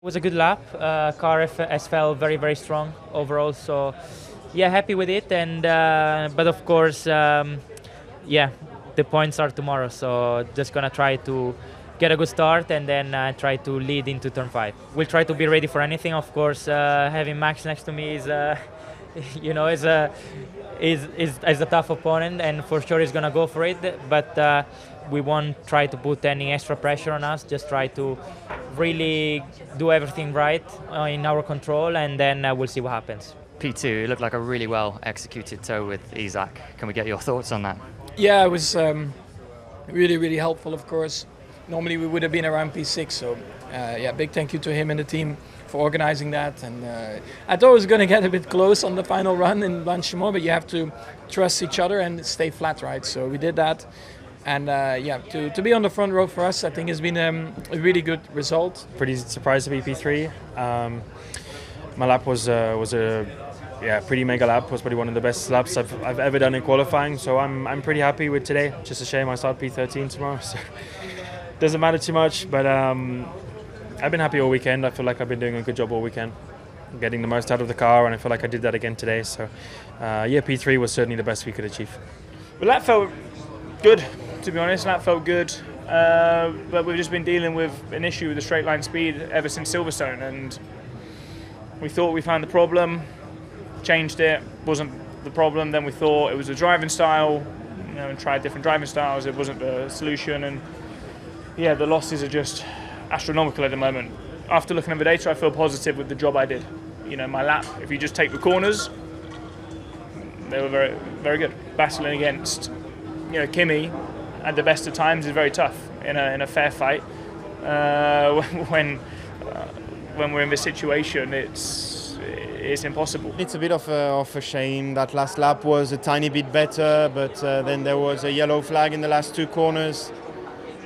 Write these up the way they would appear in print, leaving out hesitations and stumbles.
It was a good lap. Car has felt very, very strong overall. So, yeah, happy with it. And but of course, yeah, the points are tomorrow. So just gonna try to get a good start and then try to lead into turn 5. We'll try to be ready for anything. Of course, having Max next to me is, is a tough opponent, and for sure he's gonna go for it. But we won't try to put any extra pressure on us. Just try to really do everything right in our control, and then we'll see what happens. P2 looked like a really well executed tow with Isaac. Can we get your thoughts on that? Yeah, it was really, really helpful, of course. Normally we would have been around P6, so yeah, big thank you to him and the team for organizing that. And I thought it was going to get a bit close on the final run in Blanchimont, but you have to trust each other and stay flat, right? So we did that. And yeah, to be on the front row for us, I think has been a really good result. Pretty surprised to be P3. My lap was a pretty mega lap. Was probably one of the best laps I've ever done in qualifying. So I'm pretty happy with today. Just a shame I start P13 tomorrow. So doesn't matter too much. But I've been happy all weekend. I feel like I've been doing a good job all weekend, getting the most out of the car, and I feel like I did that again today. So yeah, P3 was certainly the best we could achieve. Well, that felt good. To be honest, that felt good, but we've just been dealing with an issue with the straight line speed ever since Silverstone, and we thought we found the problem, changed it, wasn't the problem. Then we thought it was the driving style, and tried different driving styles. It wasn't the solution, and yeah, the losses are just astronomical at the moment. After looking at the data, I feel positive with the job I did. My lap, if you just take the corners, they were very, very good. Battling against, Kimi at the best of times is very tough in a fair fight. When we're in this situation, it's impossible. It's a bit of a shame. That last lap was a tiny bit better, but then there was a yellow flag in the last two corners,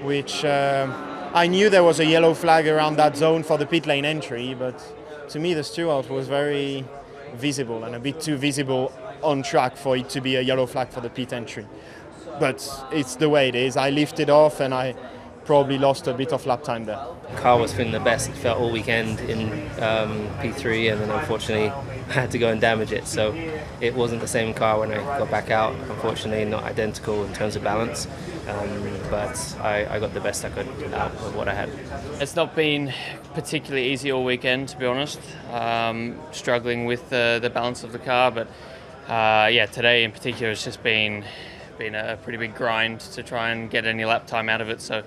which I knew there was a yellow flag around that zone for the pit lane entry, but to me the steward was very visible and a bit too visible on track for it to be a yellow flag for the pit entry. But it's the way it is. I lifted off and I probably lost a bit of lap time there. The car was feeling the best. It felt all weekend in P3, and then unfortunately I had to go and damage it. So it wasn't the same car when I got back out. Unfortunately, not identical in terms of balance, but I got the best I could out of what I had. It's not been particularly easy all weekend, to be honest. Struggling with the balance of the car, but yeah, today in particular it's just been a pretty big grind to try and get any lap time out of it. So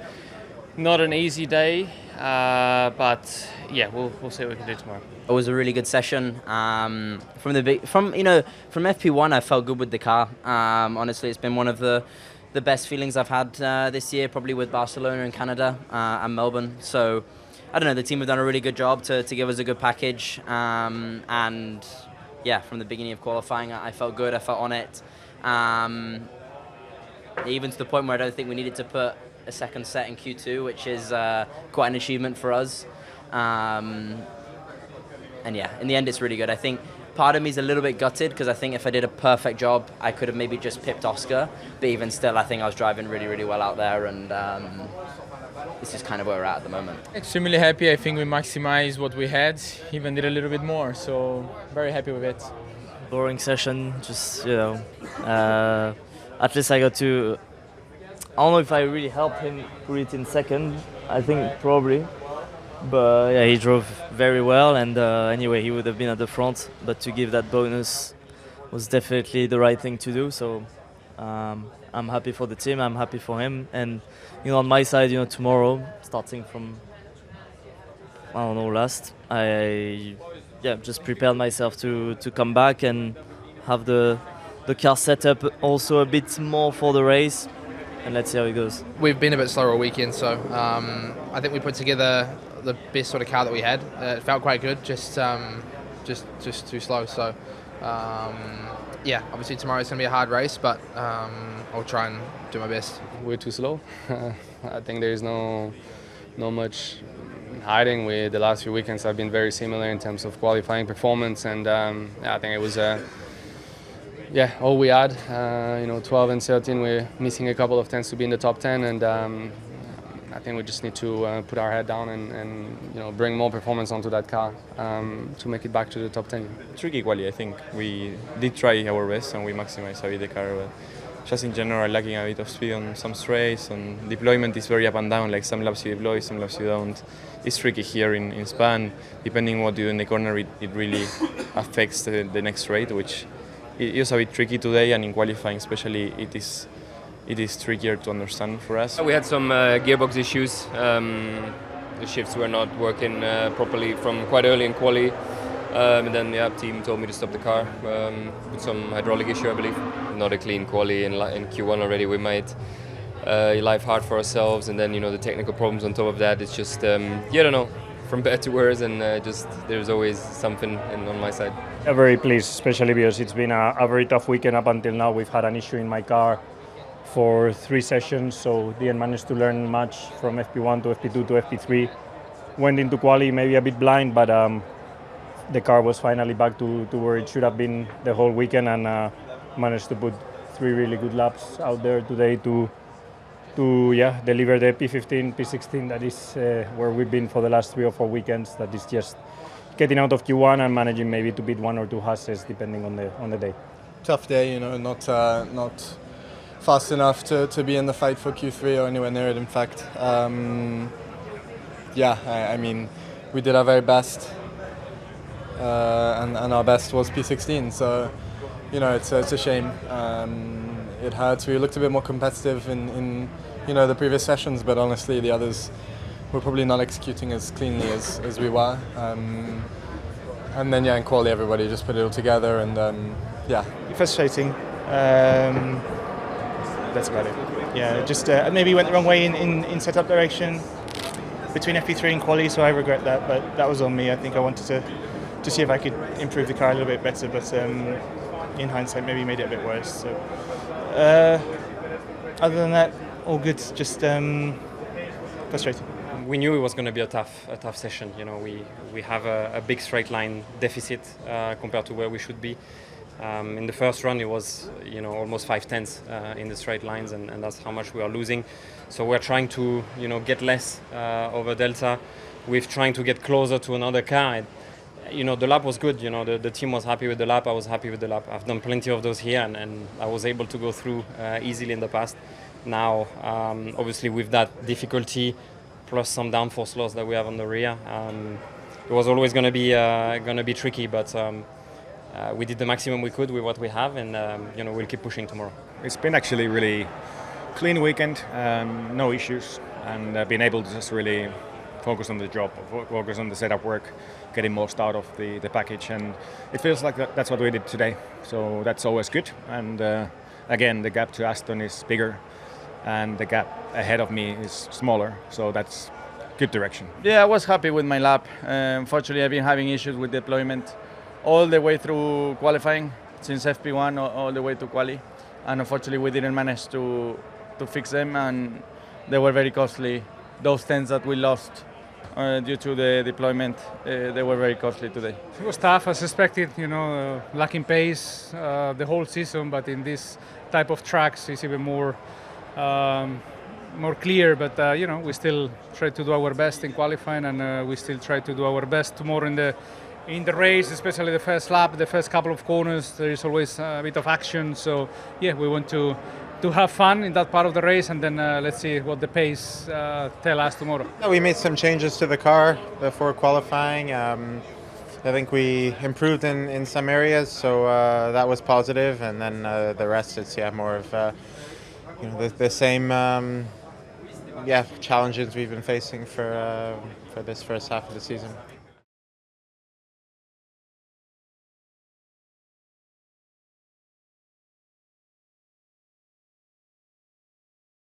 not an easy day, but yeah, we'll see what we can do tomorrow. It was a really good session. From FP1, I felt good with the car. Honestly, it's been one of the best feelings I've had this year, probably with Barcelona and Canada and Melbourne. So I don't know, the team have done a really good job to give us a good package. And yeah, from the beginning of qualifying, I felt good. I felt on it. Even to the point where I don't think we needed to put a second set in Q2, which is quite an achievement for us. And yeah, in the end, it's really good. I think part of me is a little bit gutted because I think if I did a perfect job, I could have maybe just pipped Oscar. But even still, I think I was driving really, really well out there, and this is kind of where we're at the moment. Extremely happy. I think we maximized what we had, even did a little bit more. So very happy with it. Boring session, just at least I got to. I don't know if I really helped him put it in second. I think probably, but yeah, he drove very well, and anyway, he would have been at the front. But to give that bonus was definitely the right thing to do. So I'm happy for the team. I'm happy for him, and on my side, tomorrow, starting from last, I just prepared myself to come back and have the car set up also a bit more for the race, and let's see how it goes. We've been a bit slower all weekend, so I think we put together the best sort of car that we had. It felt quite good, just too slow. So yeah, obviously tomorrow's going to be a hard race, but I'll try and do my best. We're too slow. I think there's no much hiding. The last few weekends have been very similar in terms of qualifying performance, and I think it was all we had. 12 and 13, we're missing a couple of tenths to be in the top 10, and I think we just need to put our head down and bring more performance onto that car to make it back to the top 10. Tricky quali, I think. We did try our best and we maximized a bit the car, but just in general lacking a bit of speed on some straights, and deployment is very up and down, like some laps you deploy, some laps you don't. It's tricky here in Spain. Depending what you do in the corner, it really affects the next straight, which is a bit tricky today, and in qualifying especially it is trickier to understand for us. We had some gearbox issues. The shifts were not working properly from quite early in quali. And then the team told me to stop the car with some hydraulic issue, I believe. Not a clean quali in Q1 already. We made life hard for ourselves, and then the technical problems on top of that. It's just I don't know, from bad to worse, and just there's always something on my side. I'm very pleased, especially because it's been a very tough weekend up until now. We've had an issue in my car for 3 sessions, so didn't manage to learn much from FP1 to FP2 to FP3. Went into quali maybe a bit blind, but the car was finally back to where it should have been the whole weekend, and managed to put 3 really good laps out there today to deliver the P15, P16. That is where we've been for the last 3 or 4 weekends. That is just getting out of Q1 and managing maybe to beat 1 or 2 Hasses depending on the day. Tough day, not fast enough to be in the fight for Q3 or anywhere near it. In fact, I mean, we did our very best, and our best was P16. So, it's a shame. It hurts. We looked a bit more competitive in the previous sessions, but honestly, the others were probably not executing as cleanly as we were. And then in quali, everybody just put it all together, and frustrating. That's about it. Yeah, just maybe went the wrong way in setup direction between FP3 and quali, so I regret that. But that was on me. I think I wanted to see if I could improve the car a little bit better, but in hindsight, maybe made it a bit worse. So other than that, all good. Just frustrating. We knew it was going to be a tough session. We have a big straight line deficit compared to where we should be. In the first run, it was almost 5/10 in the straight lines, and that's how much we are losing. So we're trying to get less over Delta. We're trying to get closer to another car. The lap was good. The team was happy with the lap. I was happy with the lap. I've done plenty of those here, and I was able to go through easily in the past. Now, obviously, with that difficulty plus some downforce loss that we have on the rear, it was always going to be tricky, but. We did the maximum we could with what we have, and we'll keep pushing tomorrow. It's been actually really clean weekend, no issues, and been able to just really focus on the job, focus on the setup work, getting most out of the package, and it feels like that's what we did today. So that's always good, and again, the gap to Aston is bigger, and the gap ahead of me is smaller, so that's good direction. Yeah, I was happy with my lap. Unfortunately, I've been having issues with deployment all the way through qualifying, since FP1 all the way to quali, and unfortunately we didn't manage to fix them, and they were very costly. Those 10s that we lost due to the deployment, they were very costly today. It was tough as expected, lacking pace the whole season, but in this type of tracks it's even more clear, but we still try to do our best in qualifying, and we still try to do our best tomorrow in the race, especially the first lap, the first couple of corners. There is always a bit of action, so we want to have fun in that part of the race, and then let's see what the pace tell us tomorrow. We made some changes to the car before qualifying. I think we improved in some areas, so that was positive, and then the rest is more of the same challenges we've been facing for this first half of the season.